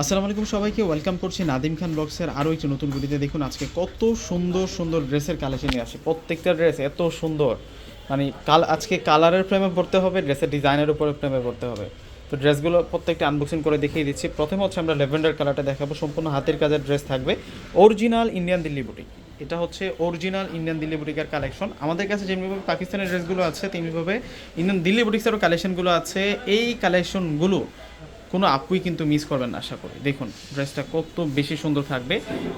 আসসালামু আলাইকুম সবাইকে ওয়েলকাম করছি নাদিম খান ব্লগসের আরও একটি নতুন ভিডিওতে। দেখুন আজকে কত সুন্দর সুন্দর ড্রেসের কালেকশন নিয়ে আসে। প্রত্যেকটা ড্রেস এত সুন্দর, মানে আজকে কালারের প্রেমে পড়তে হবে, ড্রেসের ডিজাইনের উপরে প্রেমে পড়তে হবে। তো ড্রেসগুলো প্রত্যেকটা আনবক্সিং করে দেখিয়ে দিচ্ছি। প্রথমে হচ্ছে আমরা ল্যাভেন্ডার কালারটা দেখাবো, সম্পূর্ণ হাতের কাজের ড্রেস থাকবে, অরিজিনাল ইন্ডিয়ান দিল্লি বুটিক। এটা হচ্ছে অরিজিনাল ইন্ডিয়ান দিল্লি বুটিকের কালেকশন। আমাদের কাছে যেমনিভাবে পাকিস্তানের ড্রেসগুলো আছে তেমনিভাবে ইন্ডিয়ান দিল্লি বুটিক্সেরও কালেকশনগুলো আছে। এই কালেকশনগুলো কোনো আপুই কিন্তু মিস করবেন না আশা করি। দেখুন ড্রেসটা কত বেশি সুন্দর থাকবে,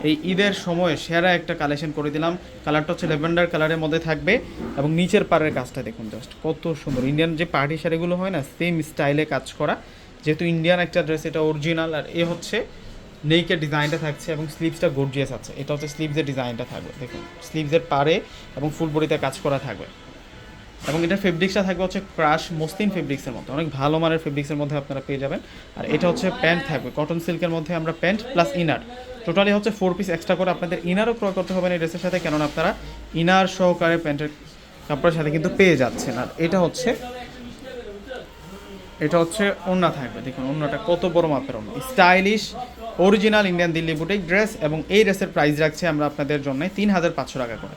এই ঈদের সময় সেরা একটা কালেকশন করে দিলাম। কালারটা হচ্ছে ল্যাভেন্ডার কালারের মধ্যে থাকবে এবং নিচের পাড়ের কাজটা দেখুন জাস্ট কত সুন্দর। ইন্ডিয়ান যে পার্টি শাড়িগুলো হয় না, সেম স্টাইলে কাজ করা, যেহেতু ইন্ডিয়ান একটা ড্রেস এটা অরিজিনাল। আর এ হচ্ছে নেকের ডিজাইনটা থাকছে এবং স্লিভসটা গর্জিয়াস আছে। এটা হচ্ছে স্লিভসের ডিজাইনটা থাকবে, দেখুন স্লিভসের পাড়ে এবং ফুল বডিতে কাজ করা থাকবে। এবং এটার ফেব্রিক্সটা থাকবে হচ্ছে ক্রাশ মসলিন ফেব্রিক্সের মধ্যে, অনেক ভালো মানের ফেব্রিক্সের মধ্যে আপনারা পেয়ে যাবেন। আর এটা হচ্ছে প্যান্ট থাকবে কটন সিল্কের মধ্যে, আমরা প্যান্ট প্লাস ইনার টোটালি হচ্ছে 4 পিস এক্সট্রা করে আপনাদের ইনারও ক্রয় করতে হবে না এই ড্রেসের সাথে, কেননা আপনারা ইনার সহকারে প্যান্টের কাপড়ের সাথে কিন্তু পেয়ে যাচ্ছেন। আর এটা হচ্ছে ওড়না থাকবে, দেখুন ওড়নাটা কত বড় মাপের ওড়না, stylish original Indian Delhi boutique dress. এবং এই ড্রেসের প্রাইস রাখছে আমরা আপনাদের জন্য 3500 টাকা করে।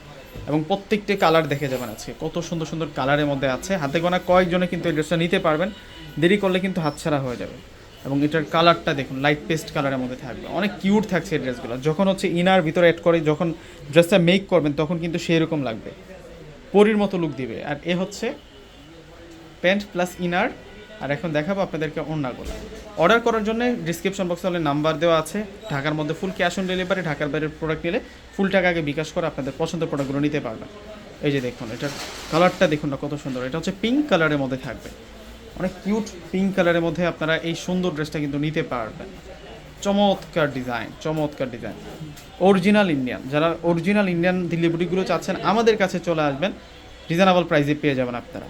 এবং প্রত্যেকটি কালার দেখে যাবেন আজকে কত সুন্দর সুন্দর কালারের মধ্যে আছে। হাতে গোনা কয়েকজনে কিন্তু এই ড্রেসটা নিতে পারবেন, দেরি করলে কিন্তু হাতছাড়া হয়ে যাবে। এবং এটার কালারটা দেখুন লাইট পেস্ট কালারের মধ্যে থাকবে, অনেক কিউট থাকছে এই ড্রেসগুলো। যখন হচ্ছে ইনার ভিতরে অ্যাড করে যখন ড্রেসটা মেক করবেন তখন কিন্তু সেই রকম লাগবে, পরির মতো লুক দিবে। আর এ হচ্ছে প্যান্ট প্লাস ইনার। আর এখন দেখাবো আপনাদেরকে ওড়নাগুলো। অর্ডার করার জন্য ডিসক্রিপশন বক্সে হলে নাম্বার দেওয়া আছে। ঢাকার মধ্যে ফুল ক্যাশ অন ডেলিভারি, ঢাকার বাইরের প্রোডাক্ট নিলে ফুল টাকা আগে বিকাশ করে আপনাদের পছন্দের প্রোডাক্টগুলো নিতে পারবেন। এই যে দেখুন এটার কালারটা দেখুন না কত সুন্দর, এটা হচ্ছে পিঙ্ক কালারের মধ্যে থাকবে, অনেক কিউট পিঙ্ক কালারের মধ্যে আপনারা এই সুন্দর ড্রেসটা কিন্তু নিতে পারবেন। চমৎকার ডিজাইন, চমৎকার ডিজাইন, অরিজিনাল ইন্ডিয়ান। যারা অরিজিনাল ইন্ডিয়ান দিল্লি বুটিকগুলো চাচ্ছেন আমাদের কাছে চলে আসবেন, রিজনেবল প্রাইসে পেয়ে যাবেন আপনারা।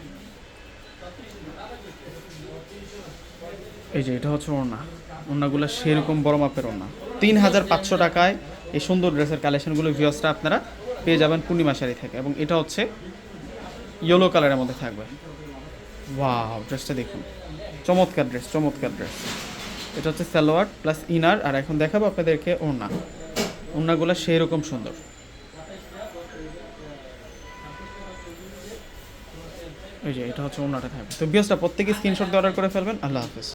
এই যে এটা হচ্ছে ওড়না, ওড়নাগুলো সেরকম বড় মাপের ওড়না। 3500 টাকায় এই সুন্দর ড্রেসের কালেকশনগুলো ভিউয়ার্সরা আপনারা পেয়ে যাবেন পূর্ণিমা শাড়ি থেকে। এবং এটা হচ্ছে ইয়েলো কালারের মধ্যে থাকবে। ওয়াও ড্রেসটা দেখুন, চমৎকার ড্রেস, চমৎকার ড্রেস। এটা হচ্ছে সালোয়ার প্লাস ইনার। আর এখন দেখাবো আপনাদেরকে ওড়না, ওড়নাগুলো সেই রকম সুন্দর। এই যে এটা হচ্ছে ওড়নাটা থাকবে। তো ভিউয়ার্সরা প্রত্যেকে স্ক্রিনশট দিয়ে অর্ডার করে ফেলবেন। আল্লাহ হাফেজ।